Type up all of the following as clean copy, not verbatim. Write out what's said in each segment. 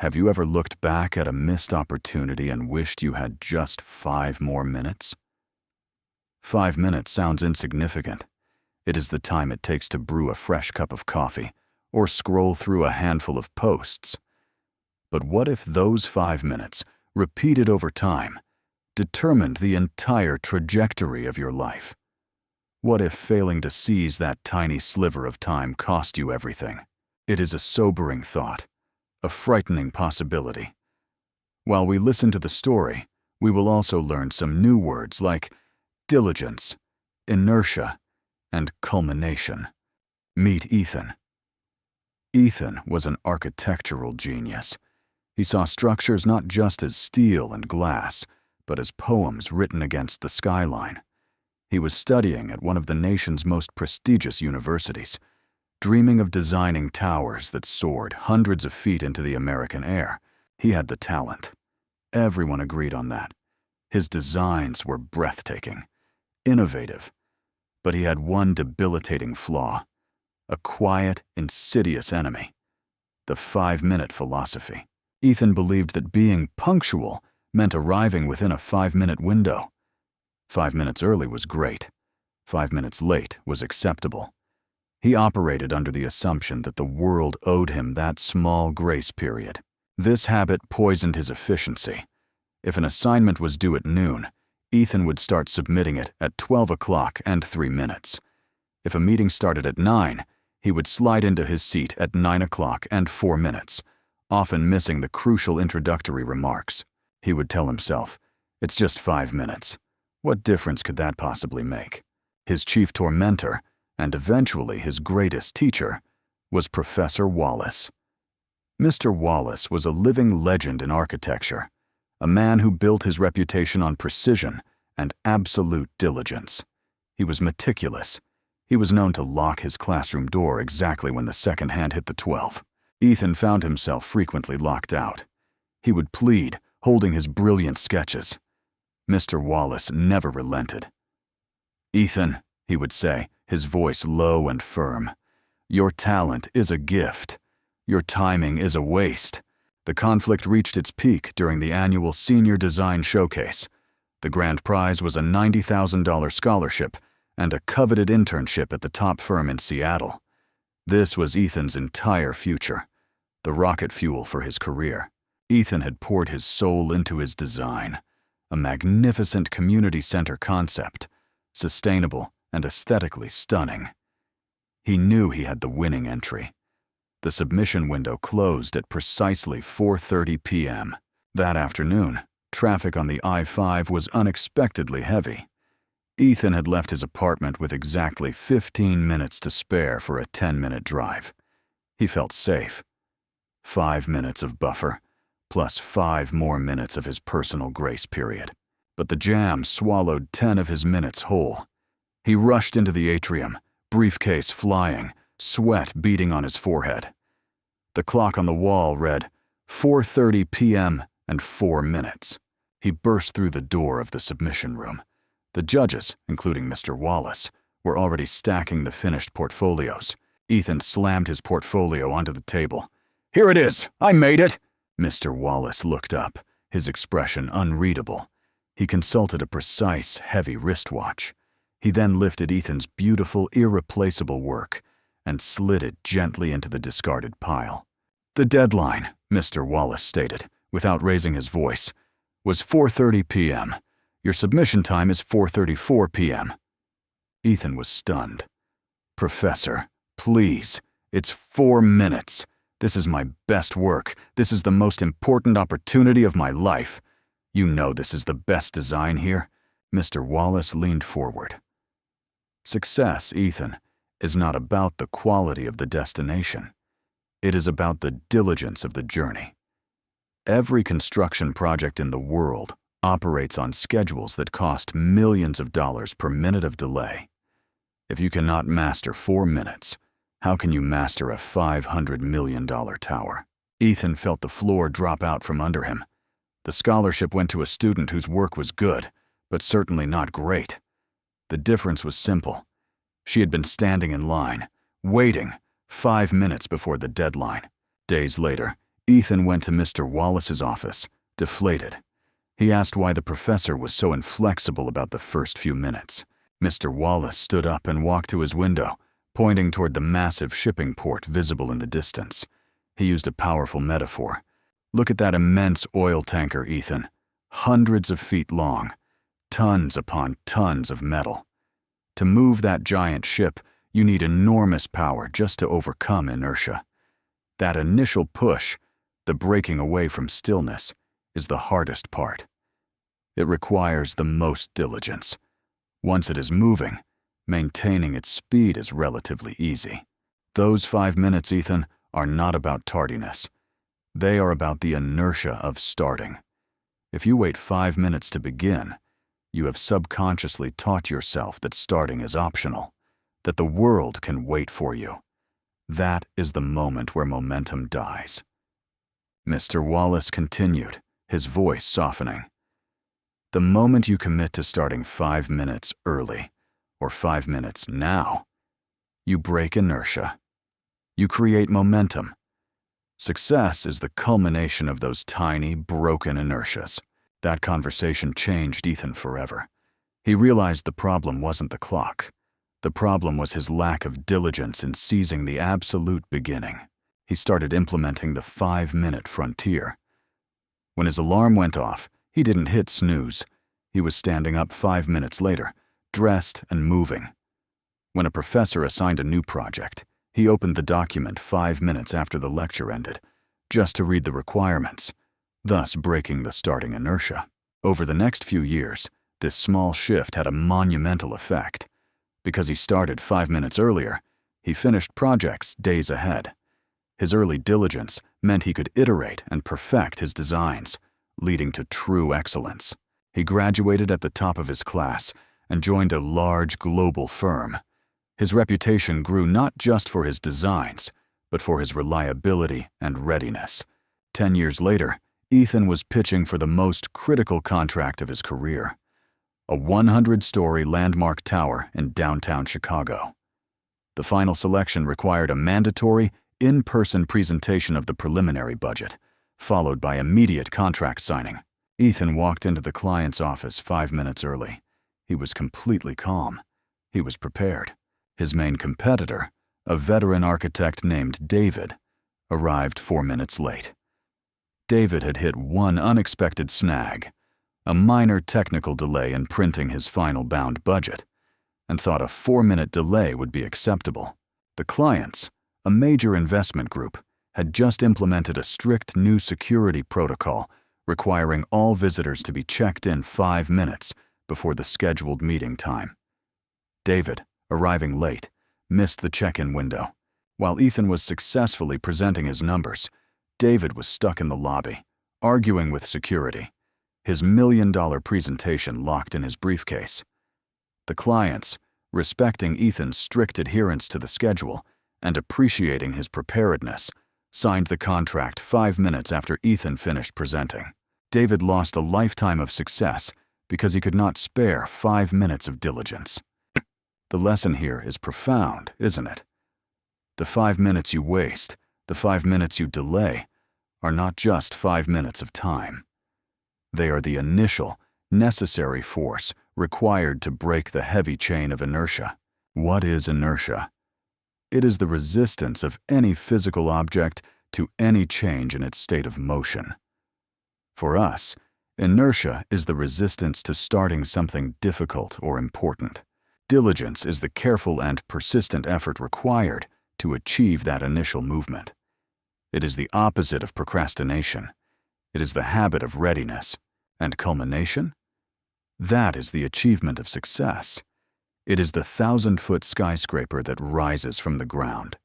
Have you ever looked back at a missed opportunity and wished you had just 5 more minutes? 5 minutes sounds insignificant. It is the time it takes to brew a fresh cup of coffee or scroll through a handful of posts. But what if those 5 minutes, repeated over time, determined the entire trajectory of your life? What if failing to seize that tiny sliver of time cost you everything? It is a sobering thought, a frightening possibility. While we listen to the story, we will also learn some new words like diligence, inertia, and culmination. Meet Ethan. Ethan was an architectural genius. He saw structures not just as steel and glass, but as poems written against the skyline. He was studying at one of the nation's most prestigious universities, dreaming of designing towers that soared hundreds of feet into the American air. He had the talent. Everyone agreed on that. His designs were breathtaking, innovative, but he had one debilitating flaw, a quiet, insidious enemy: the 5-minute philosophy. Ethan believed that being punctual meant arriving within a 5-minute window. 5 minutes early was great. 5 minutes late was acceptable. He operated under the assumption that the world owed him that small grace period. This habit poisoned his efficiency. If an assignment was due at noon, Ethan would start submitting it at 12 o'clock and 3 minutes. If a meeting started at 9, he would slide into his seat at 9 o'clock and 4 minutes, often missing the crucial introductory remarks. He would tell himself, "It's just 5 minutes. What difference could that possibly make?" His chief tormentor, and eventually his greatest teacher, was Professor Wallace. Mr. Wallace was a living legend in architecture, a man who built his reputation on precision and absolute diligence. He was meticulous. He was known to lock his classroom door exactly when the second hand hit the 12. Ethan found himself frequently locked out. He would plead, holding his brilliant sketches. Mr. Wallace never relented. "Ethan," he would say, his voice low and firm, "your talent is a gift. Your timing is a waste." The conflict reached its peak during the annual Senior Design Showcase. The grand prize was a $90,000 scholarship and a coveted internship at the top firm in Seattle. This was Ethan's entire future, the rocket fuel for his career. Ethan had poured his soul into his design, a magnificent community center concept, sustainable and aesthetically stunning. He knew he had the winning entry. The submission window closed at precisely 4:30 p.m. That afternoon, traffic on the I-5 was unexpectedly heavy. Ethan had left his apartment with exactly 15 minutes to spare for a 10-minute drive. He felt safe. 5 minutes of buffer, plus 5 more minutes of his personal grace period. But the jam swallowed 10 of his minutes whole. He rushed into the atrium, briefcase flying, sweat beading on his forehead. The clock on the wall read 4:30 p.m. and 4 minutes. He burst through the door of the submission room. The judges, including Mr. Wallace, were already stacking the finished portfolios. Ethan slammed his portfolio onto the table. "Here it is! I made it!" Mr. Wallace looked up, his expression unreadable. He consulted a precise, heavy wristwatch. He then lifted Ethan's beautiful, irreplaceable work and slid it gently into the discarded pile. "The deadline," Mr. Wallace stated, without raising his voice, "was 4:30 p.m. Your submission time is 4:34 p.m. Ethan was stunned. "Professor, please, it's 4 minutes. This is my best work. This is the most important opportunity of my life. You know this is the best design here." Mr. Wallace leaned forward. Success, Ethan, is not about the quality of the destination. It is about the diligence of the journey. Every construction project in the world operates on schedules that cost millions of dollars per minute of delay. If you cannot master 4 minutes, how can you master a $500 million tower? Ethan felt the floor drop out from under him. The scholarship went to a student whose work was good, but certainly not great. The difference was simple. She had been standing in line, waiting, 5 minutes before the deadline. Days later, Ethan went to Mr. Wallace's office, deflated. He asked why the professor was so inflexible about the first few minutes. Mr. Wallace stood up and walked to his window, pointing toward the massive shipping port visible in the distance. He used a powerful metaphor. "Look at that immense oil tanker, Ethan. Hundreds of feet long, tons upon tons of metal. To move that giant ship, you need enormous power just to overcome inertia. That initial push, the breaking away from stillness, is the hardest part. It requires the most diligence. Once it is moving, maintaining its speed is relatively easy. Those 5 minutes, Ethan, are not about tardiness. They are about the inertia of starting. If you wait 5 minutes to begin, you have subconsciously taught yourself that starting is optional, that the world can wait for you. That is the moment where momentum dies." Mr. Wallace continued, his voice softening. "The moment you commit to starting 5 minutes early, or 5 minutes now, you break inertia. You create momentum. Success is the culmination of those tiny, broken inertias." That conversation changed Ethan forever. He realized the problem wasn't the clock. The problem was his lack of diligence in seizing the absolute beginning. He started implementing the 5-minute frontier. When his alarm went off, he didn't hit snooze. He was standing up 5 minutes later, dressed and moving. When a professor assigned a new project, he opened the document 5 minutes after the lecture ended, just to read the requirements, thus breaking the starting inertia. Over the next few years, this small shift had a monumental effect. Because he started 5 minutes earlier, he finished projects days ahead. His early diligence meant he could iterate and perfect his designs, leading to true excellence. He graduated at the top of his class and joined a large global firm. His reputation grew not just for his designs, but for his reliability and readiness. 10 years later, Ethan was pitching for the most critical contract of his career, a 100-story landmark tower in downtown Chicago. The final selection required a mandatory, in-person presentation of the preliminary budget, followed by immediate contract signing. Ethan walked into the client's office 5 minutes early. He was completely calm. He was prepared. His main competitor, a veteran architect named David, arrived 4 minutes late. David had hit one unexpected snag, a minor technical delay in printing his final bound budget, and thought a 4-minute delay would be acceptable. The clients, a major investment group, had just implemented a strict new security protocol requiring all visitors to be checked in 5 minutes before the scheduled meeting time. David, arriving late, missed the check-in window. While Ethan was successfully presenting his numbers, David was stuck in the lobby, arguing with security, his $1-million presentation locked in his briefcase. The clients, respecting Ethan's strict adherence to the schedule and appreciating his preparedness, signed the contract 5 minutes after Ethan finished presenting. David lost a lifetime of success because he could not spare 5 minutes of diligence. The lesson here is profound, isn't it? The 5 minutes you waste, the 5 minutes you delay, are not just 5 minutes of time. They are the initial, necessary force required to break the heavy chain of inertia. What is inertia? It is the resistance of any physical object to any change in its state of motion. For us, inertia is the resistance to starting something difficult or important. Diligence is the careful and persistent effort required to achieve that initial movement. It is the opposite of procrastination. It is the habit of readiness. And culmination? That is the achievement of success. It is the 1,000-foot skyscraper that rises from the ground,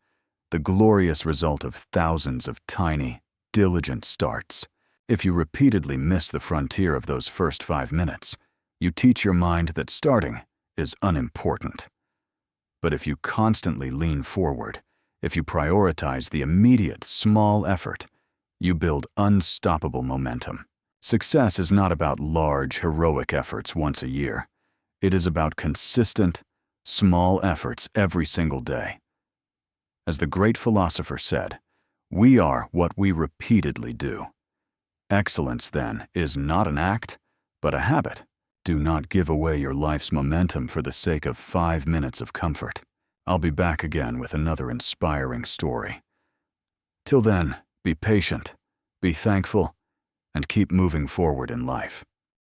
the glorious result of thousands of tiny, diligent starts. If you repeatedly miss the frontier of those first 5 minutes, you teach your mind that starting is unimportant. But if you constantly lean forward, if you prioritize the immediate small effort, you build unstoppable momentum. Success is not about large, heroic efforts once a year. It is about consistent, small efforts every single day. As the great philosopher said, We are what we repeatedly do. Excellence, then, is not an act, but a habit. Do not give away your life's momentum for the sake of 5 minutes of comfort. I'll be back again with another inspiring story. Till then, be patient, be thankful, and keep moving forward in life.